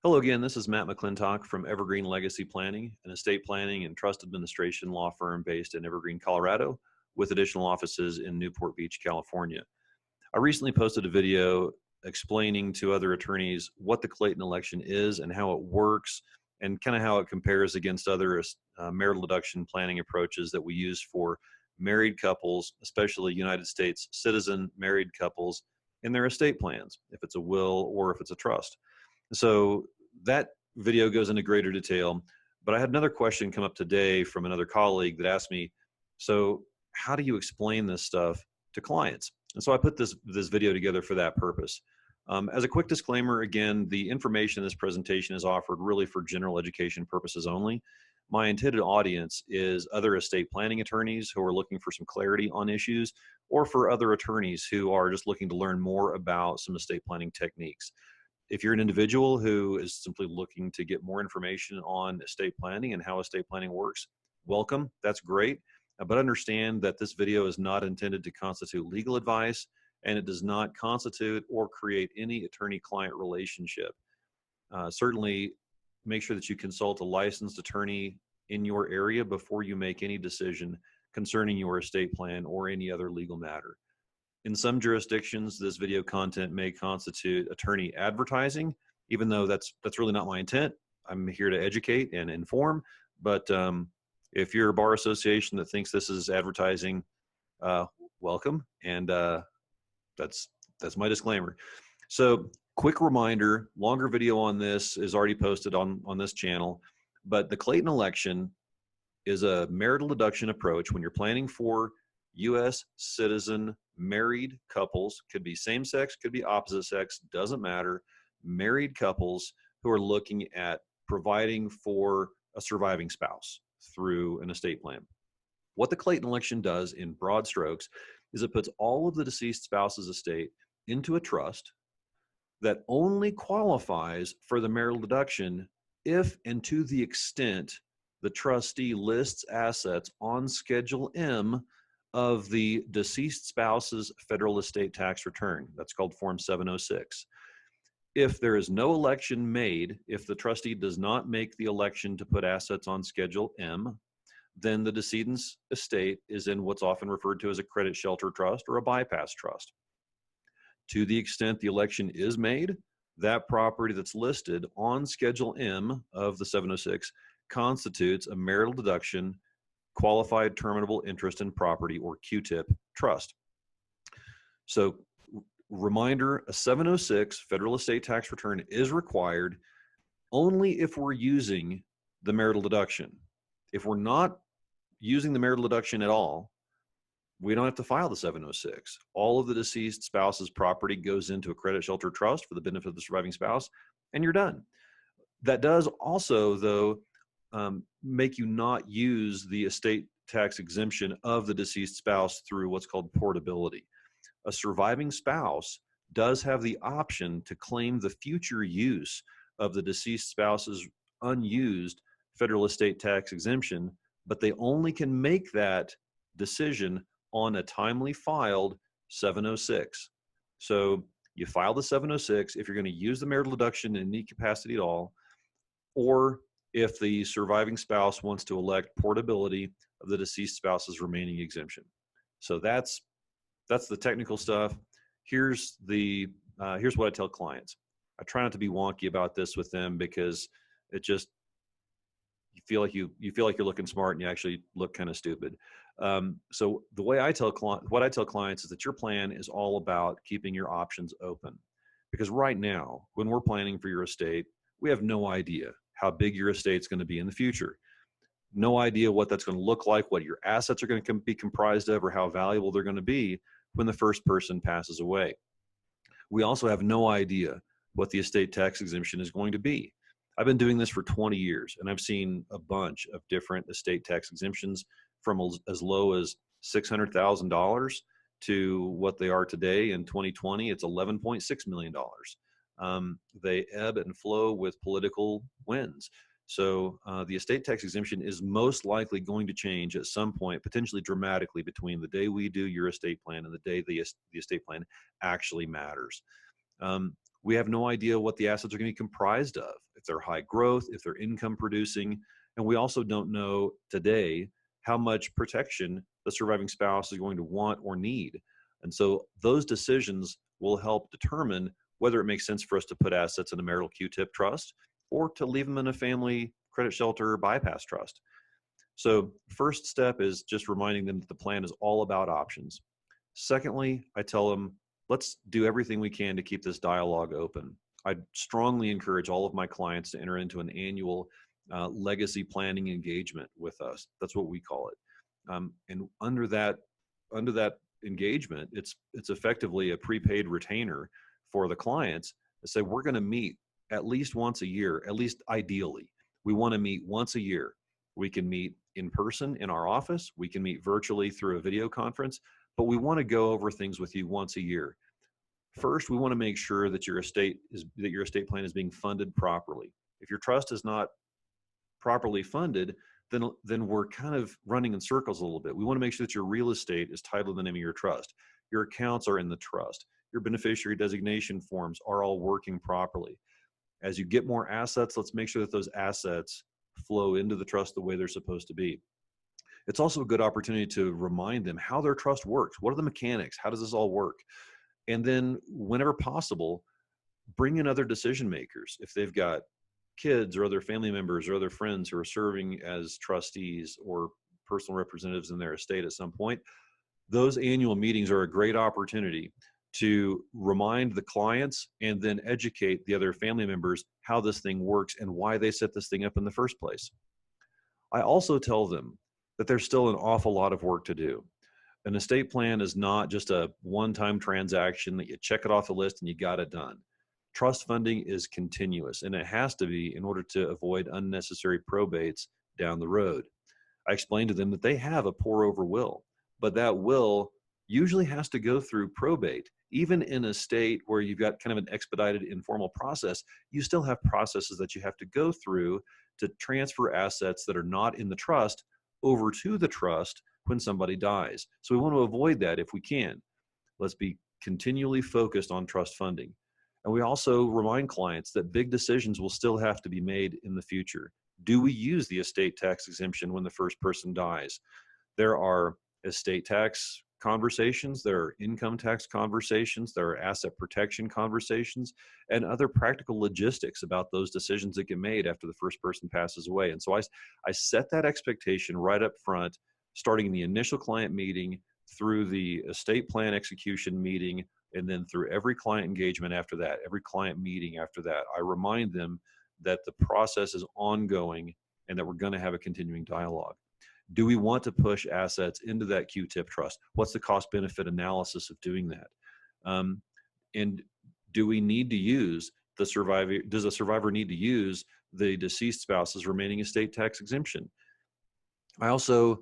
Hello again, this is Matt McClintock from Evergreen Legacy Planning, an estate planning and trust administration law firm based in Evergreen, Colorado, with additional offices in Newport Beach, California. I recently posted a video explaining to other attorneys what the Clayton election is and how it works, and kind of how it compares against other marital deduction planning approaches that we use for married couples, especially United States citizen married couples, in their estate plans, if it's a will or if it's a trust. So that video goes into greater detail, but I had another question come up today from another colleague that asked me, so how do you explain this stuff to clients? And so I put this video together for that purpose. As a quick disclaimer, again, the information in this presentation is offered really for general education purposes only. My intended audience is other estate planning attorneys who are looking for some clarity on issues, or for other attorneys who are just looking to learn more about some estate planning techniques. If you're an individual who is simply looking to get more information on estate planning and how estate planning works, welcome, that's great. But understand that this video is not intended to constitute legal advice, and it does not constitute or create any attorney-client relationship. Certainly make sure that you consult a licensed attorney in your area before you make any decision concerning your estate plan or any other legal matter. In some jurisdictions, this video content may constitute attorney advertising, even though that's really not my intent. I'm here to educate and inform, but if you're a bar association that thinks this is advertising, welcome, and that's my disclaimer. So quick reminder, longer video on this is already posted on this channel, but the Clayton election is a marital deduction approach when you're planning for U.S. citizen married couples, could be same sex, could be opposite sex, doesn't matter, married couples who are looking at providing for a surviving spouse through an estate plan. What the Clayton election does in broad strokes is it puts all of the deceased spouse's estate into a trust that only qualifies for the marital deduction if and to the extent the trustee lists assets on Schedule M of the deceased spouse's federal estate tax return. That's called Form 706. If there is no election made, if the trustee does not make the election to put assets on Schedule M, then the decedent's estate is in what's often referred to as a credit shelter trust or a bypass trust. To the extent the election is made, that property that's listed on Schedule M of the 706 constitutes a marital deduction qualified terminable interest in property, or QTIP trust. So reminder, a 706 federal estate tax return is required only if we're using the marital deduction. If we're not using the marital deduction at all, we don't have to file the 706. All of the deceased spouse's property goes into a credit shelter trust for the benefit of the surviving spouse, and you're done. That does also, though, make you not use the estate tax exemption of the deceased spouse through what's called portability. A surviving spouse does have the option to claim the future use of the deceased spouse's unused federal estate tax exemption, but they only can make that decision on a timely filed 706. So you file the 706 if you're going to use the marital deduction in any capacity at all, or if the surviving spouse wants to elect portability of the deceased spouse's remaining exemption. So that's the technical stuff. Here's what I tell clients. I try not to be wonky about this with them, because it just, you feel like you're looking smart and you actually look kind of stupid. So the way what I tell clients is that your plan is all about keeping your options open, because right now, when we're planning for your estate, we have no idea how big your estate's going to be in the future. No idea what that's going to look like, what your assets are going to be comprised of, or how valuable they're going to be when the first person passes away. We also have no idea what the estate tax exemption is going to be. I've been doing this for 20 years, and I've seen a bunch of different estate tax exemptions from as low as $600,000 to what they are today in 2020. It's $11.6 million. They ebb and flow with political winds. So the estate tax exemption is most likely going to change at some point, potentially dramatically, between the day we do your estate plan and the day the estate plan actually matters. We have no idea what the assets are going to be comprised of. If they're high growth, if they're income producing. And we also don't know today how much protection the surviving spouse is going to want or need. And so those decisions will help determine whether it makes sense for us to put assets in a marital Q-tip trust or to leave them in a family credit shelter or bypass trust. So first step is just reminding them that the plan is all about options. Secondly, I tell them, let's do everything we can to keep this dialogue open. I strongly encourage all of my clients to enter into an annual legacy planning engagement with us. That's what we call it. And under that engagement, it's effectively a prepaid retainer for the clients to say, we're going to meet at least once a year, at least ideally. We want to meet once a year. We can meet in person in our office. We can meet virtually through a video conference, but we want to go over things with you once a year. First, we want to make sure that your estate plan is being funded properly. If your trust is not properly funded, then we're kind of running in circles a little bit. We want to make sure that your real estate is titled in the name of your trust. Your accounts are in the trust. Your beneficiary designation forms are all working properly. As you get more assets, let's make sure that those assets flow into the trust the way they're supposed to be. It's also a good opportunity to remind them how their trust works. What are the mechanics? How does this all work? And then whenever possible, bring in other decision makers. If they've got kids or other family members or other friends who are serving as trustees or personal representatives in their estate at some point, those annual meetings are a great opportunity to remind the clients and then educate the other family members how this thing works and why they set this thing up in the first place. I also tell them that there's still an awful lot of work to do. An estate plan is not just a one-time transaction that you check it off the list and you got it done. Trust funding is continuous, and it has to be in order to avoid unnecessary probates down the road. I explained to them that they have a pour-over will, but that will usually has to go through probate. Even in a state where you've got kind of an expedited informal process, you still have processes that you have to go through to transfer assets that are not in the trust over to the trust when somebody dies. So we want to avoid that if we can. Let's be continually focused on trust funding. And we also remind clients that big decisions will still have to be made in the future. Do we use the estate tax exemption when the first person dies? There are estate tax conversations, there are income tax conversations, there are asset protection conversations, and other practical logistics about those decisions that get made after the first person passes away. And so I set that expectation right up front, starting in the initial client meeting, through the estate plan execution meeting, and then through every client engagement after that, every client meeting after that. I remind them that the process is ongoing and that we're going to have a continuing dialogue. Do we want to push assets into that Q-tip trust? What's the cost-benefit analysis of doing that? And do we need to use the survivor? Does the survivor need to use the deceased spouse's remaining estate tax exemption? I also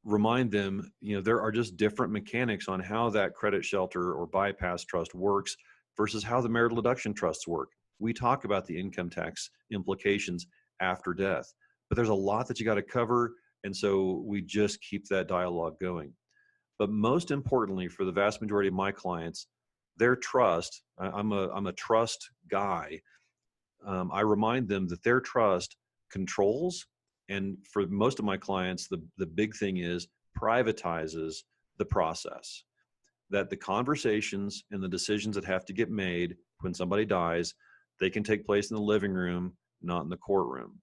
remind them, there are just different mechanics on how that credit shelter or bypass trust works versus how the marital deduction trusts work. We talk about the income tax implications after death, but there's a lot that you got to cover. And so we just keep that dialogue going. But most importantly, for the vast majority of my clients, their trust, I'm a trust guy. I remind them that their trust controls, and for most of my clients, the big thing is privatizes the process. That the conversations and the decisions that have to get made when somebody dies, they can take place in the living room, not in the courtroom.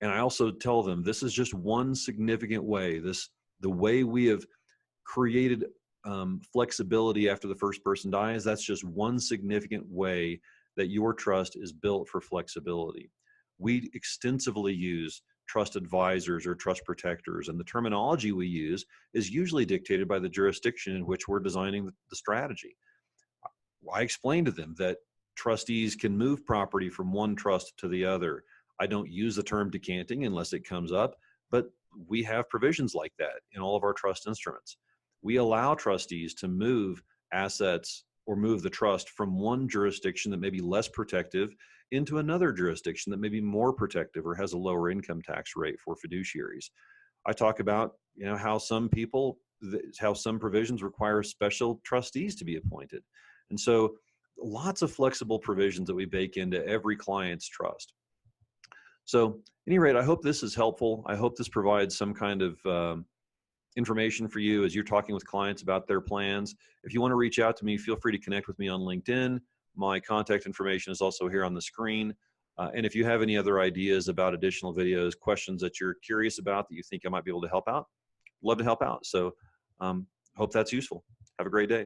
And I also tell them this is just one significant way. The way we have created flexibility after the first person dies, that's just one significant way that your trust is built for flexibility. We extensively use trust advisors or trust protectors, and the terminology we use is usually dictated by the jurisdiction in which we're designing the strategy. I explained to them that trustees can move property from one trust to the other. I don't use the term decanting unless it comes up, but we have provisions like that in all of our trust instruments. We allow trustees to move assets or move the trust from one jurisdiction that may be less protective into another jurisdiction that may be more protective or has a lower income tax rate for fiduciaries. I talk about how some provisions require special trustees to be appointed. And so lots of flexible provisions that we bake into every client's trust. So at any rate, I hope this is helpful. I hope this provides some kind of information for you as you're talking with clients about their plans. If you want to reach out to me, feel free to connect with me on LinkedIn. My contact information is also here on the screen. And if you have any other ideas about additional videos, questions that you're curious about that you think I might be able to help out, love to help out. So hope that's useful. Have a great day.